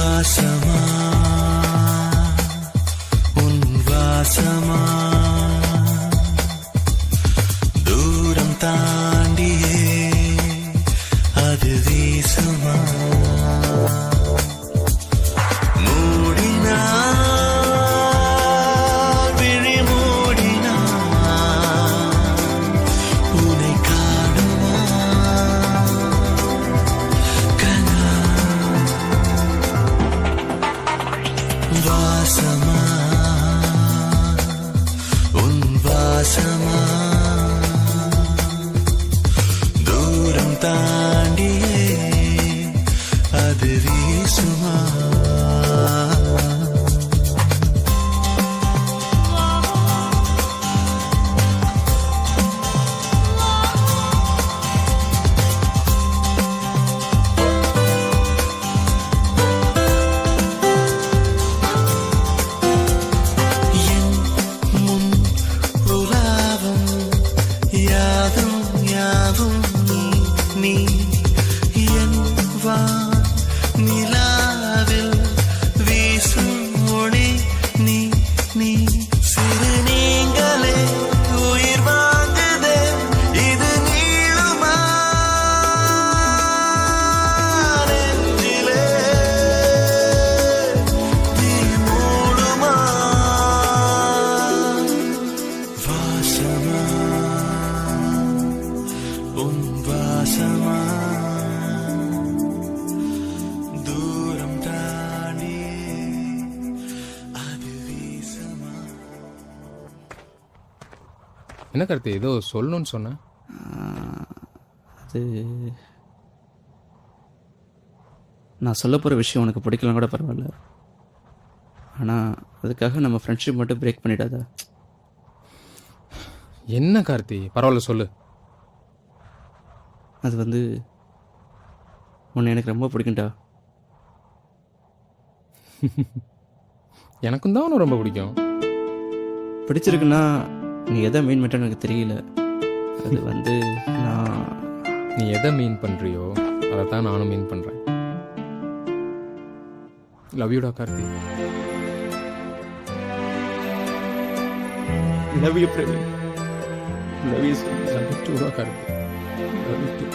வாசமா உன் வாசமா தூரம் தாண்டியே அது வீசுமா வாசமா உன் வாசமா தூரம் தாண்டியே அது வீசுமா நீ என் நிலாவில் வீசும் ஒளி நீ நீ சிறு நீங்களே உயிர் வாங்குதே இது நீளுமா நெஞ்சிலே நீ மூடுமா வாசமா உன் வாசமா தூரம் தாண்டி அது வீசமா. என்ன கருத்து ஏதோ சொல்லணும்னு சொன்ன? அது நான் சொல்ல போகிற விஷயம் உனக்கு பிடிக்கலாம் கூட பரவாயில்ல, ஆனால் அதுக்காக நம்ம ஃப்ரெண்ட்ஷிப் மட்டும் பிரேக் பண்ணிடாத. என்ன கார்த்தி, பரவாயில்ல சொல்லு. அது வந்து உன்னை எனக்கு ரொம்ப பிடிக்கும்டா. எனக்கும் தான் உன்னை ரொம்ப பிடிக்கும். பிடிச்சிருக்குன்னா நீ எதை மீன் பண்ணிட்டேன்னு எனக்கு தெரியல. அது வந்து நீ எதை மீன் பண்ணுறியோ அதை தான் நானும் மீன் பண்ணுறேன். லவ் யூடா Karthi. Love you Praveen. Love you love you டூடா கார்த்தி. Love you too.